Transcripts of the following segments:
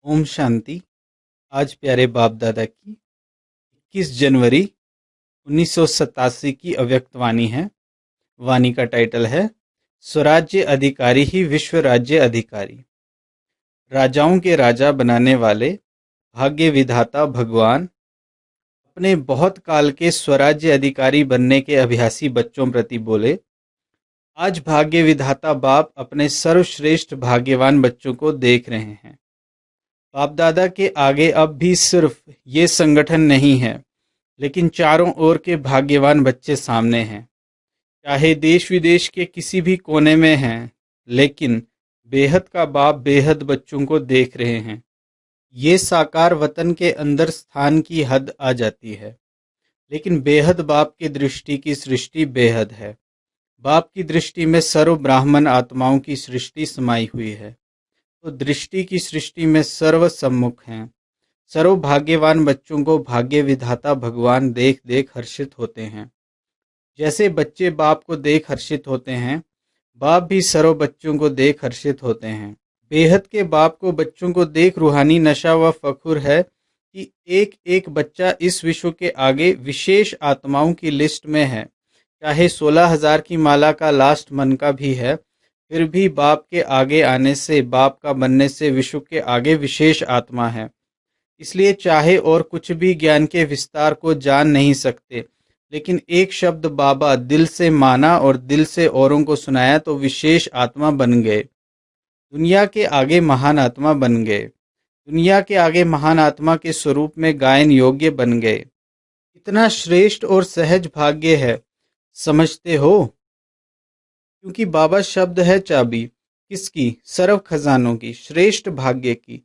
ओम शांति। आज प्यारे बाप दादा की 21 जनवरी 1987 की अव्यक्त वाणी है। वाणी का टाइटल है स्वराज्य अधिकारी ही विश्व राज्य अधिकारी। राजाओं के राजा बनाने वाले भाग्य विधाता भगवान अपने बहुत काल के स्वराज्य अधिकारी बनने के अभ्यासी बच्चों प्रति बोले, आज भाग्य विधाता बाप अपने सर्वश्रेष्ठ भाग्यवान बच्चों को देख रहे हैं। बाप दादा के आगे अब भी सिर्फ ये संगठन नहीं है, लेकिन चारों ओर के भाग्यवान बच्चे सामने हैं। चाहे देश विदेश के किसी भी कोने में हैं, लेकिन बेहद का बाप बेहद बच्चों को देख रहे हैं। ये साकार वतन के अंदर स्थान की हद आ जाती है, लेकिन बेहद बाप की दृष्टि की सृष्टि बेहद है। बाप की दृष्टि में सर्व ब्राह्मण आत्माओं की सृष्टि समाई हुई है, तो दृष्टि की सृष्टि में सर्व सम्मुख हैं। सर्व भाग्यवान बच्चों को भाग्य विधाता भगवान देख देख हर्षित होते हैं। जैसे बच्चे बाप को देख हर्षित होते हैं, बाप भी सर्व बच्चों को देख हर्षित होते हैं। बेहद के बाप को बच्चों को देख रूहानी नशा व फखुर है कि एक एक बच्चा इस विश्व के आगे विशेष आत्माओं की लिस्ट में है। चाहे 16,000 की माला का लास्ट मन का भी है, फिर भी बाप के आगे आने से, बाप का बनने से विश्व के आगे विशेष आत्मा है। इसलिए चाहे और कुछ भी ज्ञान के विस्तार को जान नहीं सकते, लेकिन एक शब्द बाबा दिल से माना और दिल से औरों को सुनाया तो विशेष आत्मा बन गए। दुनिया के आगे महान आत्मा बन गए। दुनिया के आगे महान आत्मा के स्वरूप में गायन योग्य बन गए। इतना श्रेष्ठ और सहज भाग्य है, समझते हो? क्योंकि बाबा शब्द है चाबी। किसकी? सर्व खजानों की। श्रेष्ठ भाग्य की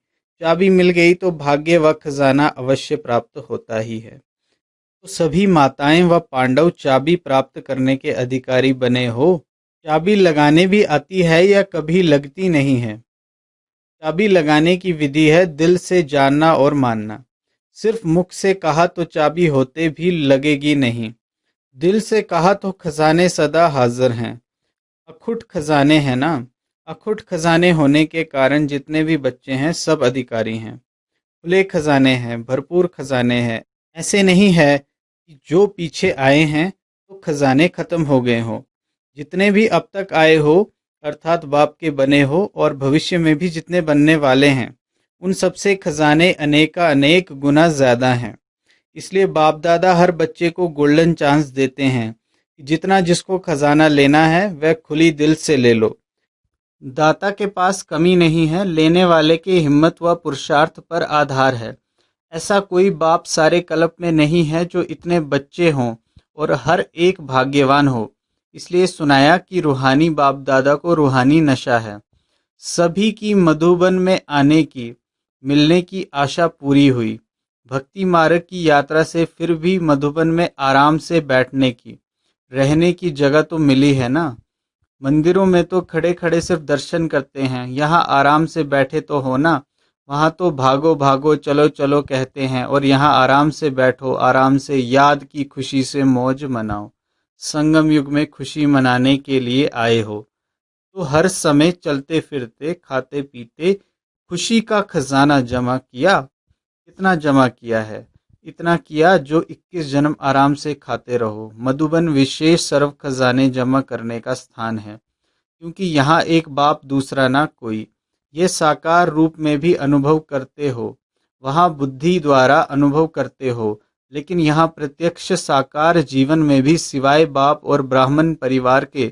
चाबी मिल गई तो भाग्य व खजाना अवश्य प्राप्त होता ही है। तो सभी माताएं व पांडव चाबी प्राप्त करने के अधिकारी बने हो। चाबी लगाने भी आती है या कभी लगती नहीं है? चाबी लगाने की विधि है दिल से जानना और मानना। सिर्फ मुख से कहा तो चाबी होते भी लगेगी नहीं। दिल से कहा तो खजाने सदा हाजिर हैं। अखुट खजाने हैं ना। अखुट खजाने होने के कारण जितने भी बच्चे हैं सब अधिकारी हैं। खुले खजाने हैं, भरपूर खजाने हैं। ऐसे नहीं है कि जो पीछे आए हैं तो खजाने खत्म हो गए हों। जितने भी अब तक आए हो, अर्थात बाप के बने हो, और भविष्य में भी जितने बनने वाले हैं, उन सबसे खजाने अनेका अनेक गुना ज्यादा हैं। इसलिए बाप दादा हर बच्चे को गोल्डन चांस देते हैं। जितना जिसको खजाना लेना है वह खुली दिल से ले लो। दाता के पास कमी नहीं है, लेने वाले के हिम्मत व पुरुषार्थ पर आधार है। ऐसा कोई बाप सारे कल्प में नहीं है जो इतने बच्चे हों और हर एक भाग्यवान हो। इसलिए सुनाया कि रूहानी बाप दादा को रूहानी नशा है। सभी की मधुबन में आने की, मिलने की आशा पूरी हुई। भक्ति मार्ग की यात्रा से फिर भी मधुबन में आराम से बैठने की, रहने की जगह तो मिली है ना। मंदिरों में तो खड़े खड़े सिर्फ दर्शन करते हैं, यहाँ आराम से बैठे तो हो ना। वहाँ तो भागो भागो चलो चलो कहते हैं, और यहाँ आराम से बैठो, आराम से याद की खुशी से मौज मनाओ। संगम युग में खुशी मनाने के लिए आए हो, तो हर समय चलते फिरते खाते पीते खुशी का खजाना जमा किया। कितना जमा किया है? इतना किया जो 21 जन्म आराम से खाते रहो। मधुबन विशेष सर्व खजाने जमा करने का स्थान है, क्योंकि यहाँ एक बाप दूसरा ना कोई। ये साकार रूप में भी अनुभव करते हो, वहाँ बुद्धि द्वारा अनुभव करते हो, लेकिन यहाँ प्रत्यक्ष साकार जीवन में भी सिवाय बाप और ब्राह्मण परिवार के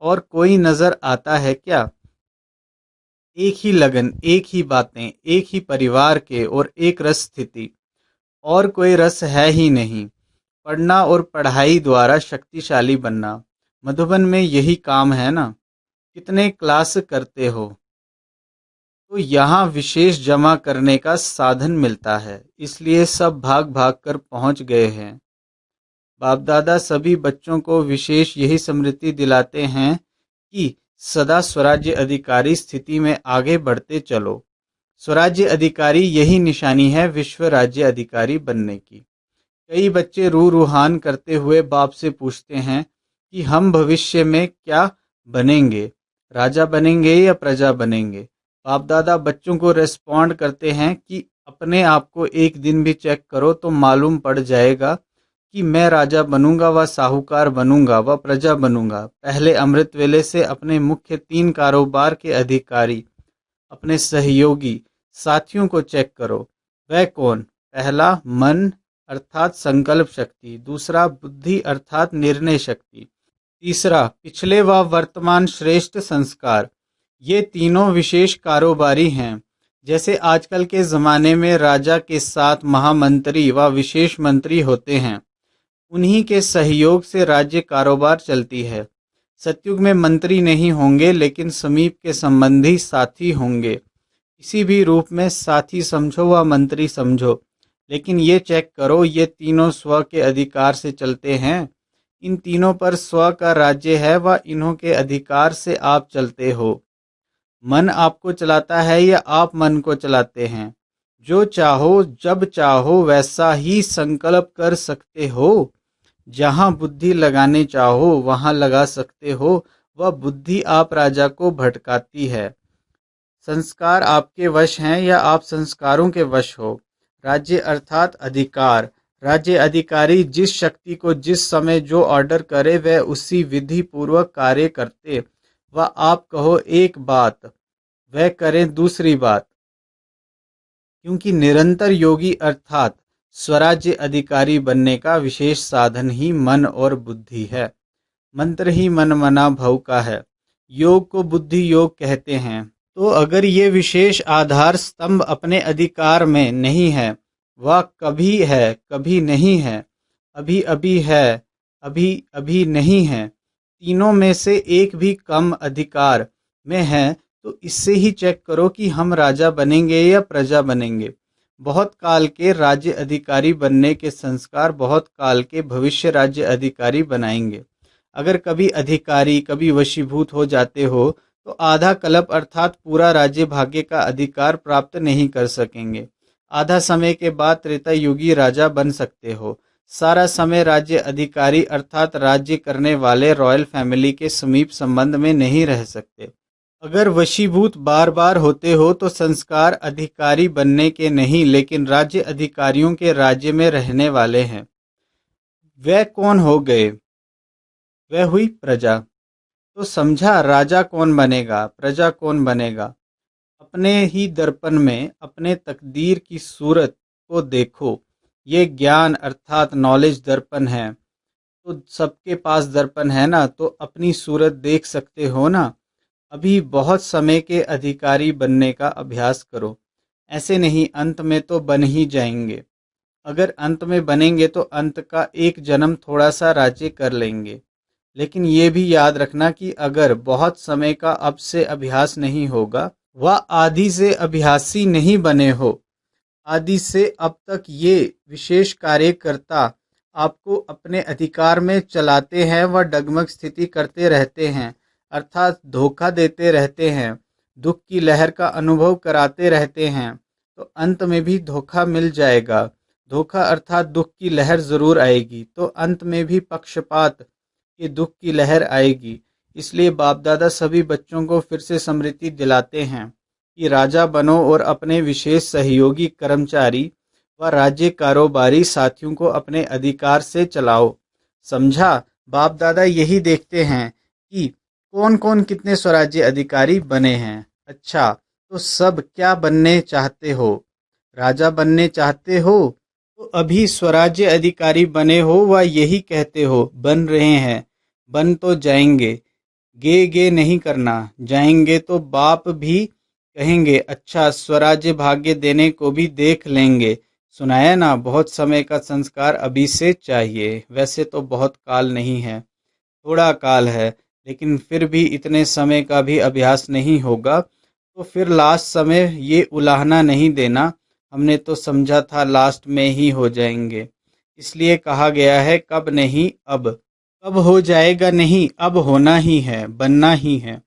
और कोई नजर आता है क्या? एक ही लगन, एक ही बातें, एक ही परिवार के और एक रस स्थिति, और कोई रस है ही नहीं। पढ़ना और पढ़ाई द्वारा शक्तिशाली बनना, मधुबन में यही काम है ना। कितने क्लास करते हो, तो यहाँ विशेष जमा करने का साधन मिलता है, इसलिए सब भाग भाग कर पहुंच गए हैं। बाप दादा सभी बच्चों को विशेष यही स्मृति दिलाते हैं कि सदा स्वराज्य अधिकारी स्थिति में आगे बढ़ते चलो। स्वराज्य अधिकारी यही निशानी है विश्व राज्य अधिकारी बनने की। कई बच्चे रूहान करते हुए बाप से पूछते हैं कि हम भविष्य में क्या बनेंगे, राजा बनेंगे या प्रजा बनेंगे। बाप दादा बच्चों को रेस्पॉन्ड करते हैं कि अपने आप को एक दिन भी चेक करो तो मालूम पड़ जाएगा कि मैं राजा बनूंगा व साहूकार बनूंगा व प्रजा बनूंगा। पहले अमृत वेले से अपने मुख्य 3 कारोबार के अधिकारी, अपने सहयोगी साथियों को चेक करो। वह कौन? पहला मन अर्थात संकल्प शक्ति, दूसरा बुद्धि अर्थात निर्णय शक्ति, तीसरा पिछले व वर्तमान श्रेष्ठ संस्कार। ये तीनों विशेष कारोबारी हैं। जैसे आजकल के ज़माने में राजा के साथ महामंत्री व विशेष मंत्री होते हैं, उन्हीं के सहयोग से राज्य कारोबार चलती है। सतयुग में मंत्री नहीं होंगे लेकिन समीप के संबंधी साथी होंगे। किसी भी रूप में साथी समझो व मंत्री समझो, लेकिन ये चेक करो ये तीनों स्व के अधिकार से चलते हैं। इन तीनों पर स्व का राज्य है व इन्हों के अधिकार से आप चलते हो। मन आपको चलाता है या आप मन को चलाते हैं? जो चाहो जब चाहो वैसा ही संकल्प कर सकते हो। जहां बुद्धि लगाने चाहो वहां लगा सकते हो। वह बुद्धि आप राजा को भटकाती है। संस्कार आपके वश हैं या आप संस्कारों के वश हो। राज्य अर्थात अधिकार। राज्य अधिकारी जिस शक्ति को जिस समय जो ऑर्डर करे वह उसी विधि पूर्वक कार्य करते व आप कहो एक बात वह करें दूसरी बात। क्योंकि निरंतर योगी अर्थात स्वराज्य अधिकारी बनने का विशेष साधन ही मन और बुद्धि है। मंत्र ही मन मना भव का है। योग को बुद्धि योग कहते हैं। तो अगर ये विशेष आधार स्तंभ अपने अधिकार में नहीं है, वह कभी है कभी नहीं है, अभी अभी है अभी अभी नहीं है, तीनों में से एक भी कम अधिकार में है, तो इससे ही चेक करो कि हम राजा बनेंगे या प्रजा बनेंगे। बहुत काल के राज्य अधिकारी बनने के संस्कार बहुत काल के भविष्य राज्य अधिकारी बनाएंगे। अगर कभी अधिकारी कभी वशीभूत हो जाते हो तो आधा कल्प अर्थात पूरा राज्य भाग्य का अधिकार प्राप्त नहीं कर सकेंगे। आधा समय के बाद त्रेता युगी राजा बन सकते हो। सारा समय राज्य अधिकारी अर्थात राज्य करने वाले रॉयल फैमिली के समीप संबंध में नहीं रह सकते। अगर वशीभूत बार बार होते हो तो संस्कार अधिकारी बनने के नहीं लेकिन राज्य अधिकारियों के राज्य में रहने वाले हैं। वह कौन हो गए? वह हुई प्रजा। तो समझा राजा कौन बनेगा, प्रजा कौन बनेगा। अपने ही दर्पण में अपने तकदीर की सूरत को देखो। ये ज्ञान अर्थात नॉलेज दर्पण है। तो सबके पास दर्पण है ना, तो अपनी सूरत देख सकते हो ना। अभी बहुत समय के अधिकारी बनने का अभ्यास करो। ऐसे नहीं अंत में तो बन ही जाएंगे। अगर अंत में बनेंगे तो अंत का एक जन्म थोड़ा सा राज्य कर लेंगे। लेकिन ये भी याद रखना कि अगर बहुत समय का अब से अभ्यास नहीं होगा व आदि से अभ्यासी नहीं बने हो, आदि से अब तक ये विशेष कार्यकर्ता आपको अपने अधिकार में चलाते हैं व डगमग स्थिति करते रहते हैं अर्थात धोखा देते रहते हैं, दुख की लहर का अनुभव कराते रहते हैं, तो अंत में भी धोखा मिल जाएगा। धोखा अर्थात दुख की लहर जरूर आएगी, तो अंत में भी पक्षपात कि दुख की लहर आएगी। इसलिए बाप दादा सभी बच्चों को फिर से स्मृति दिलाते हैं कि राजा बनो और अपने विशेष सहयोगी कर्मचारी व राज्य कारोबारी साथियों को अपने अधिकार से चलाओ। समझा? बाप दादा यही देखते हैं कि कौन कौन कितने स्वराज्य अधिकारी बने हैं। अच्छा, तो सब क्या बनने चाहते हो? राजा बनने चाहते हो तो अभी स्वराज्य अधिकारी बने हो व यही कहते हो बन रहे हैं। बन तो जाएंगे, गे नहीं करना। जाएंगे तो बाप भी कहेंगे अच्छा स्वराज्य भाग्य देने को भी देख लेंगे। सुनाया ना, बहुत समय का संस्कार अभी से चाहिए। वैसे तो बहुत काल नहीं है, थोड़ा काल है, लेकिन फिर भी इतने समय का भी अभ्यास नहीं होगा तो फिर लास्ट समय ये उलाहना नहीं देना। हमने तो समझा था लास्ट में ही हो जाएंगे, इसलिए कहा गया है कब नहीं अब। कब हो जाएगा नहीं, अब होना ही है, बनना ही है।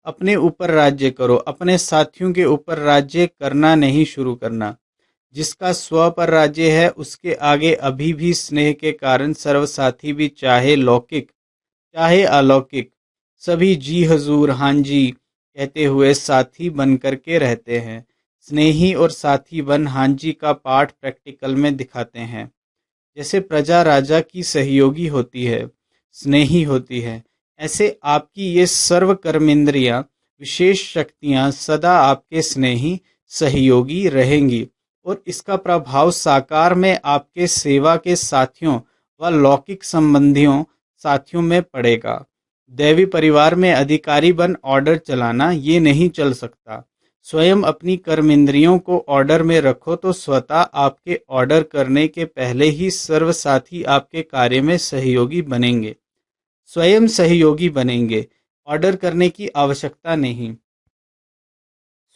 अपने ऊपर राज्य करो, अपने साथियों के ऊपर राज्य करना नहीं शुरू करना। जिसका स्व पर राज्य है उसके आगे अभी भी स्नेह के कारण सर्वसाथी भी चाहे लौकिक चाहे अलौकिक सभी जी हजूर, हाँ जी, कहते हुए साथी बन करके रहते हैं। स्नेही और साथी बन हांजी का पाठ प्रैक्टिकल में दिखाते हैं। जैसे प्रजा राजा की सहयोगी होती है, स्नेही होती है, ऐसे आपकी ये सर्व कर्मेंद्रियां, विशेष शक्तियां सदा आपके स्नेही सहयोगी रहेंगी और इसका प्रभाव साकार में आपके सेवा के साथियों व लौकिक संबंधियों साथियों में पड़ेगा। दैवी परिवार में अधिकारी बन ऑर्डर चलाना ये नहीं चल सकता। स्वयं अपनी कर्मेंद्रियों को ऑर्डर में रखो तो स्वतः आपके ऑर्डर करने के पहले ही सर्वसाथी आपके कार्य में सहयोगी बनेंगे। स्वयं सहयोगी बनेंगे, ऑर्डर करने की आवश्यकता नहीं।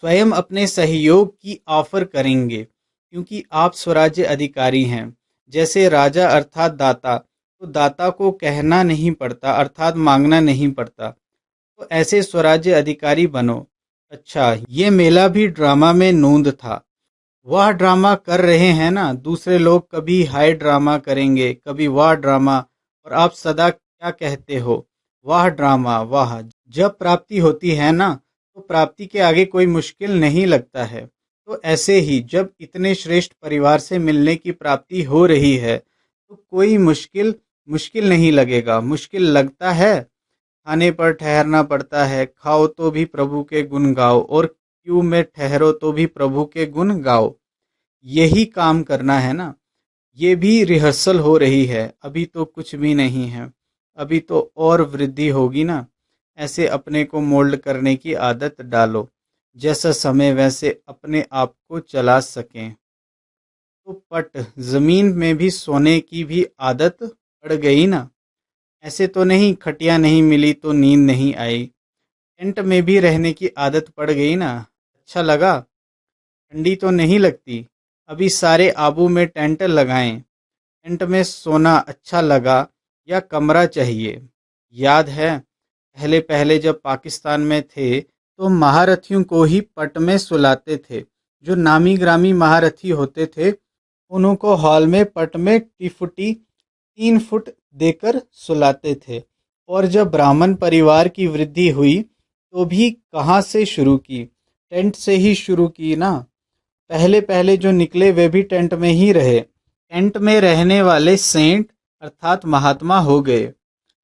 स्वयं अपने सहयोग की ऑफर करेंगे क्योंकि आप स्वराज्य अधिकारी हैं। जैसे राजा अर्थात दाता, तो दाता को कहना नहीं पड़ता अर्थात मांगना नहीं पड़ता। तो ऐसे स्वराज्य अधिकारी बनो। अच्छा, ये मेला भी ड्रामा में नूंद था। वह ड्रामा कर रहे हैं ना, दूसरे लोग कभी हाय ड्रामा करेंगे, कभी वाह ड्रामा, और आप सदा क्या कहते हो, वाह ड्रामा वाह। जब प्राप्ति होती है ना, तो प्राप्ति के आगे कोई मुश्किल नहीं लगता है। तो ऐसे ही जब इतने श्रेष्ठ परिवार से मिलने की प्राप्ति हो रही है, तो कोई मुश्किल मुश्किल नहीं लगेगा। मुश्किल लगता है, खाने पर ठहरना पड़ता है, खाओ तो भी प्रभु के गुण गाओ, और क्यों में ठहरो तो भी प्रभु के गुण गाओ। यही काम करना है ना। ये भी रिहर्सल हो रही है, अभी तो कुछ भी नहीं है, अभी तो और वृद्धि होगी ना। ऐसे अपने को मोल्ड करने की आदत डालो, जैसा समय वैसे अपने आप को चला सकें। तो पट जमीन में भी सोने की भी आदत पड़ गई ना। ऐसे तो नहीं खटिया नहीं मिली तो नींद नहीं आई। टेंट में भी रहने की आदत पड़ गई ना। अच्छा लगा, ठंडी तो नहीं लगती। अभी सारे आबू में टेंट लगाएं। टेंट में सोना अच्छा लगा या कमरा चाहिए? याद है पहले पहले जब पाकिस्तान में थे तो महारथियों को ही पट में सुलाते थे। जो नामी ग्रामी महारथी होते थे उनको हॉल में पट में टिफुटी 3 फुट देकर सुलाते थे। और जब ब्राह्मण परिवार की वृद्धि हुई तो भी कहाँ से शुरू की? टेंट से ही शुरू की ना। पहले पहले जो निकले वे भी टेंट में ही रहे। टेंट में रहने वाले सेंट अर्थात महात्मा हो गए।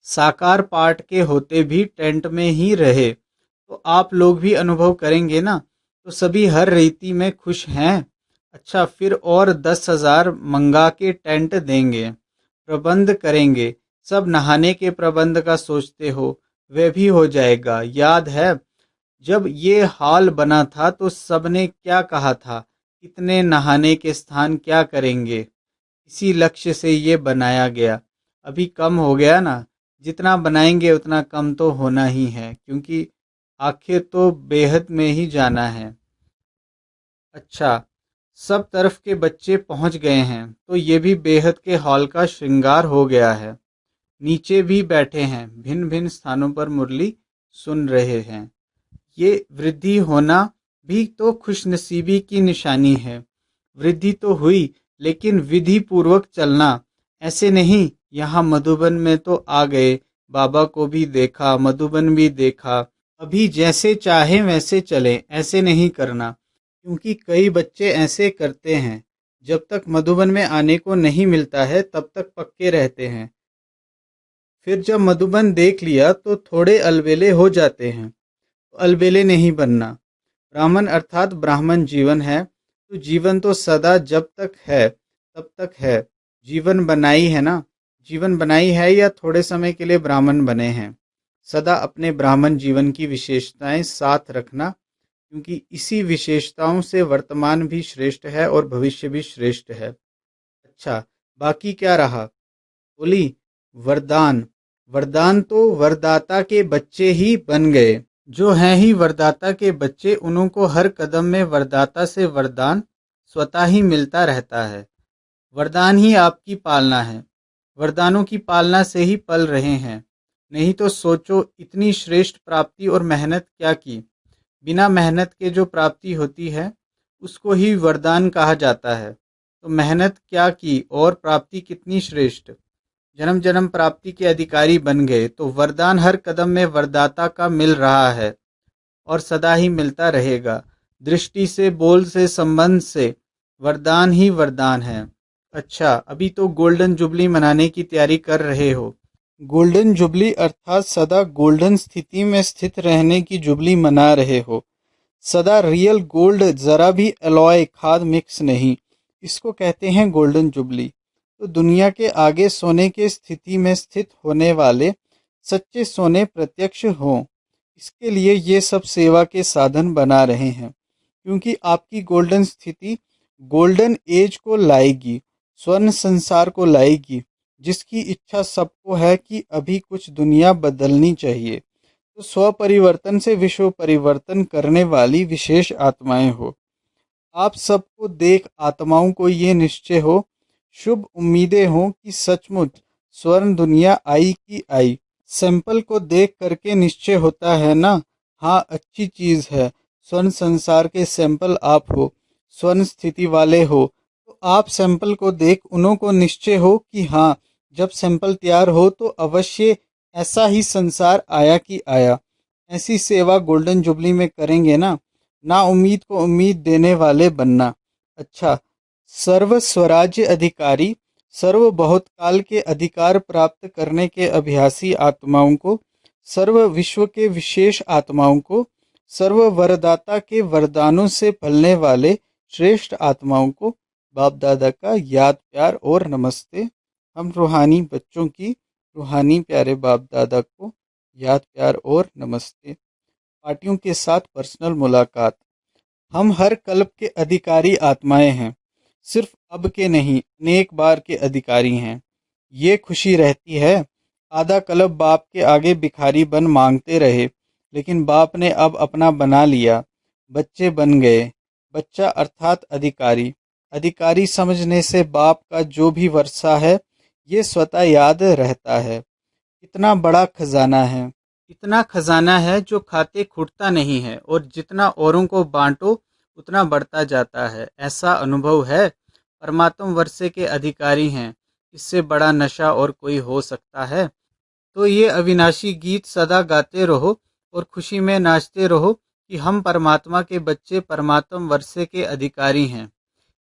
साकार पाठ के होते भी टेंट में ही रहे। तो आप लोग भी अनुभव करेंगे ना। तो सभी हर रीति में खुश हैं। अच्छा, फिर और 10,000 मंगा के टेंट देंगे, प्रबंध करेंगे। सब नहाने के प्रबंध का सोचते हो, वह भी हो जाएगा। याद है जब ये हॉल बना था तो सबने क्या कहा था, इतने नहाने के स्थान क्या करेंगे? इसी लक्ष्य से ये बनाया गया। अभी कम हो गया ना। जितना बनाएंगे उतना कम तो होना ही है, क्योंकि आखिर तो बेहद में ही जाना है। अच्छा, सब तरफ के बच्चे पहुंच गए हैं तो ये भी बेहद के हॉल का श्रृंगार हो गया है। नीचे भी बैठे हैं, भिन्न भिन्न स्थानों पर मुरली सुन रहे हैं। ये वृद्धि होना भी तो खुशनसीबी की निशानी है। वृद्धि तो हुई, लेकिन विधि पूर्वक चलना। ऐसे नहीं यहाँ मधुबन में तो आ गए, बाबा को भी देखा, मधुबन भी देखा, अभी जैसे चाहे वैसे चले, ऐसे नहीं करना। क्योंकि कई बच्चे ऐसे करते हैं, जब तक मधुबन में आने को नहीं मिलता है तब तक पक्के रहते हैं। फिर जब मधुबन देख लिया तो थोड़े अलबेले हो जाते हैं। तो अलबेले नहीं बनना। ब्राह्मण अर्थात ब्राह्मण जीवन है, तो जीवन तो सदा जब तक है तब तक है। जीवन बनाई है ना। जीवन बनाई है या थोड़े समय के लिए ब्राह्मण बने हैं। सदा अपने ब्राह्मण जीवन की विशेषताएं साथ रखना, क्योंकि इसी विशेषताओं से वर्तमान भी श्रेष्ठ है और भविष्य भी श्रेष्ठ है। अच्छा, बाकी क्या रहा? बोली वरदान। वरदान तो वरदाता के बच्चे ही बन गए। जो हैं ही वरदाता के बच्चे, उनको हर कदम में वरदाता से वरदान स्वतः ही मिलता रहता है। वरदान ही आपकी पालना है। वरदानों की पालना से ही पल रहे हैं। नहीं तो सोचो, इतनी श्रेष्ठ प्राप्ति और मेहनत क्या की। बिना मेहनत के जो प्राप्ति होती है उसको ही वरदान कहा जाता है। तो मेहनत क्या की और प्राप्ति कितनी श्रेष्ठ। जन्म जन्म प्राप्ति के अधिकारी बन गए, तो वरदान हर कदम में वरदाता का मिल रहा है। और सदा ही मिलता रहेगा। दृष्टि से, बोल से, संबंध से वरदान ही वरदान है। अच्छा, अभी तो गोल्डन जुबली मनाने की तैयारी कर रहे हो। गोल्डन जुबली अर्थात सदा गोल्डन स्थिति में स्थित रहने की जुबली मना रहे हो। सदा रियल गोल्ड, जरा भी अलॉय खाद मिक्स नहीं, इसको कहते हैं गोल्डन जुबली। तो दुनिया के आगे सोने के स्थिति में स्थित होने वाले सच्चे सोने प्रत्यक्ष हों, इसके लिए ये सब सेवा के साधन बना रहे हैं। क्योंकि आपकी गोल्डन स्थिति गोल्डन एज को लाएगी, स्वर्ण संसार को लाएगी, जिसकी इच्छा सबको है कि अभी कुछ दुनिया बदलनी चाहिए। तो स्व परिवर्तन से विश्व परिवर्तन करने वाली विशेष आत्माएं हो। आप सबको देख आत्माओं को ये निश्चय हो, शुभ उम्मीदें हों कि सचमुच स्वर्ण दुनिया आई की आई। सैंपल को देख करके निश्चय होता है ना, हाँ अच्छी चीज है। स्वर्ण संसार के सैंपल आप हो, स्वर्ण स्थिति वाले हो, तो आप सैंपल को देख उन्हों को निश्चय हो कि हाँ, जब सैंपल तैयार हो तो अवश्य ऐसा ही संसार आया कि आया। ऐसी सेवा गोल्डन जुबली में करेंगे ना, ना उम्मीद को उम्मीद देने वाले बनना। अच्छा, सर्व स्वराज्य अधिकारी, सर्व बहुत काल के अधिकार प्राप्त करने के अभ्यासी आत्माओं को, सर्व विश्व के विशेष आत्माओं को, सर्व वरदाता के वरदानों से फलने वाले श्रेष्ठ आत्माओं को बाप दादा का याद प्यार और नमस्ते। हम रूहानी बच्चों की रूहानी प्यारे बाप दादा को याद प्यार और नमस्ते। पार्टियों के साथ पर्सनल मुलाकात। हम हर कल्प के अधिकारी आत्माएं हैं, सिर्फ अब के नहीं, अनेक बार के अधिकारी हैं। ये खुशी रहती है। आधा कल्प बाप के आगे भिखारी बन मांगते रहे, लेकिन बाप ने अब अपना बना लिया, बच्चे बन गए। बच्चा अर्थात अधिकारी। अधिकारी समझने से बाप का जो भी वर्षा है ये स्वतः याद रहता है। कितना बड़ा खजाना है, इतना खजाना है जो खाते खुटता नहीं है, और जितना औरों को बांटो उतना बढ़ता जाता है। ऐसा अनुभव है। परमात्म वर्षे के अधिकारी हैं, इससे बड़ा नशा और कोई हो सकता है? तो ये अविनाशी गीत सदा गाते रहो और खुशी में नाचते रहो कि हम परमात्मा के बच्चे परमात्म वर्षे के अधिकारी हैं।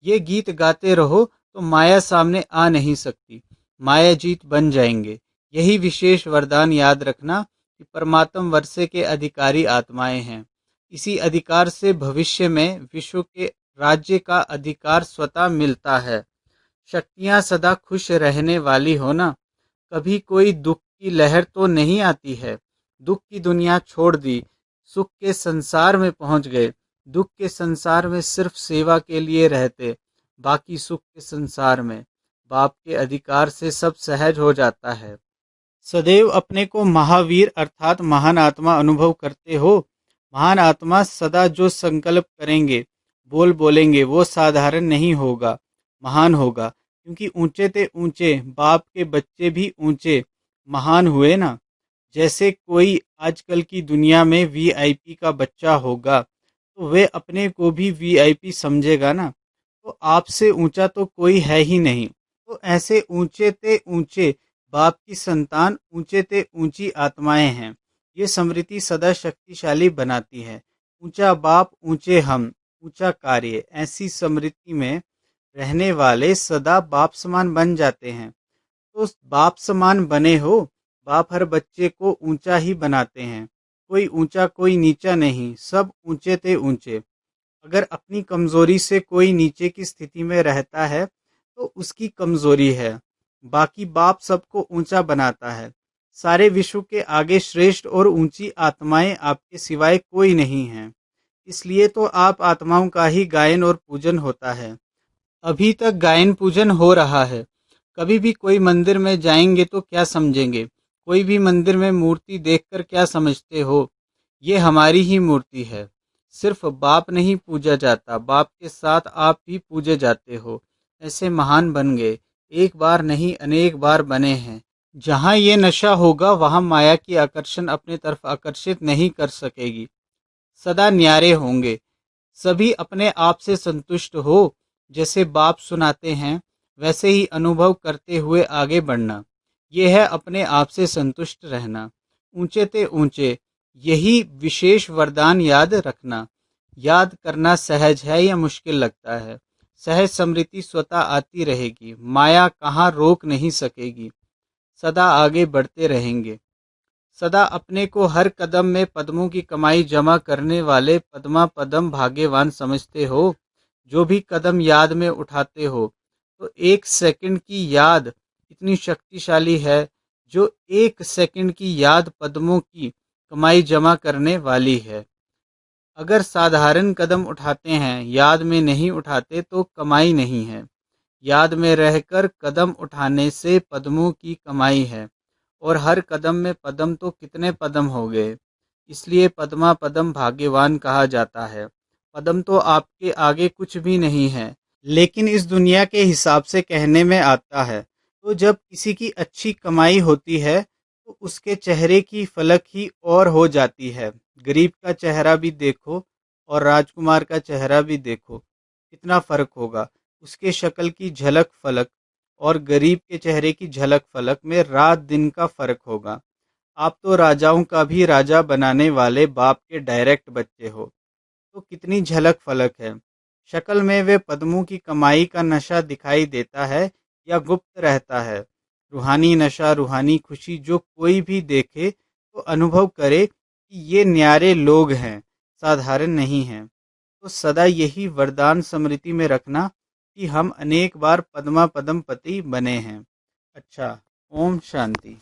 ये गीत गाते रहो तो माया सामने आ नहीं सकती, माया जीत बन जाएंगे। यही विशेष वरदान याद रखना कि परमात्म वर्षे के अधिकारी आत्माएं हैं। इसी अधिकार से भविष्य में विश्व के राज्य का अधिकार स्वतः मिलता है। शक्तियां सदा खुश रहने वाली हो ना, कभी कोई दुख की लहर तो नहीं आती है। दुख की दुनिया छोड़ दी, सुख के संसार में पहुंच गए। दुख के संसार में सिर्फ सेवा के लिए रहते, बाकी सुख के संसार में बाप के अधिकार से सब सहज हो जाता है। सदैव अपने को महावीर अर्थात महान आत्मा अनुभव करते हो। महान आत्मा सदा जो संकल्प करेंगे, बोलेंगे, वो साधारण नहीं होगा, महान होगा। क्योंकि ऊंचे ते ऊंचे बाप के बच्चे भी ऊंचे महान हुए ना। जैसे कोई आजकल की दुनिया में वीआईपी का बच्चा होगा तो वे अपने को भी वीआईपी समझेगा ना। तो आपसे ऊंचा तो कोई है ही नहीं। तो ऐसे ऊंचे ते ऊंचे बाप की संतान, ऊंचे ते ऊंची आत्माएं हैं। ये स्मृति सदा शक्तिशाली बनाती है। ऊंचा बाप, ऊंचे हम, ऊंचा कार्य, ऐसी स्मृति में रहने वाले सदा बाप समान बन जाते हैं। तो बाप समान बने हो। बाप हर बच्चे को ऊंचा ही बनाते हैं। कोई ऊंचा कोई नीचा नहीं, सब ऊंचे ते ऊंचे। अगर अपनी कमजोरी से कोई नीचे की स्थिति में रहता है तो उसकी कमजोरी है। बाकी बाप सबको ऊंचा बनाता है। सारे विश्व के आगे श्रेष्ठ और ऊंची आत्माएं आपके सिवाय कोई नहीं है। इसलिए तो आप आत्माओं का ही गायन और पूजन होता है। अभी तक गायन पूजन हो रहा है। कभी भी कोई मंदिर में जाएंगे तो क्या समझेंगे? कोई भी मंदिर में मूर्ति देखकर क्या समझते हो? ये हमारी ही मूर्ति है। सिर्फ बाप नहीं पूजा जाता, बाप के साथ आप भी पूजे जाते हो। ऐसे महान बन गए, एक बार नहीं अनेक बार बने हैं। जहाँ ये नशा होगा वहाँ माया की आकर्षण अपने तरफ आकर्षित नहीं कर सकेगी। सदा न्यारे होंगे। सभी अपने आप से संतुष्ट हो। जैसे बाप सुनाते हैं वैसे ही अनुभव करते हुए आगे बढ़ना। यह है अपने आप से संतुष्ट रहना। ऊंचे ते ऊंचे यही विशेष वरदान याद रखना। याद करना सहज है या मुश्किल लगता है? सहज स्मृति स्वतः आती रहेगी, माया कहाँ रोक नहीं सकेगी। सदा आगे बढ़ते रहेंगे। सदा अपने को हर कदम में पद्मों की कमाई जमा करने वाले पद्मा पदम भाग्यवान समझते हो। जो भी कदम याद में उठाते हो, तो एक सेकंड की याद इतनी शक्तिशाली है, जो एक सेकंड की याद पद्मों की कमाई जमा करने वाली है। अगर साधारण कदम उठाते हैं, याद में नहीं उठाते, तो कमाई नहीं है। याद में रहकर कदम उठाने से पद्मों की कमाई है। और हर कदम में पद्म तो कितने पद्म हो गए, इसलिए पद्मा पदम भाग्यवान कहा जाता है। पद्म तो आपके आगे कुछ भी नहीं है, लेकिन इस दुनिया के हिसाब से कहने में आता है। तो जब किसी की अच्छी कमाई होती है, तो उसके चेहरे की फलक ही और हो जाती है। गरीब का चेहरा भी देखो और राजकुमार का चेहरा भी देखो, कितना फर्क होगा। उसके शक्ल की झलक फलक और गरीब के चेहरे की झलक फलक में रात दिन का फर्क होगा। आप तो राजाओं का भी राजा बनाने वाले बाप के डायरेक्ट बच्चे हो, तो कितनी झलक फलक है। शक्ल में वे पद्मों की कमाई का नशा दिखाई देता है या गुप्त रहता है? रूहानी नशा, रूहानी खुशी जो कोई भी देखे तो अनुभव करे कि ये न्यारे लोग हैं, साधारण नहीं हैं। तो सदा यही वरदान स्मृति में रखना कि हम अनेक बार पद्मा पदम पति बने हैं। अच्छा, ओम शांति।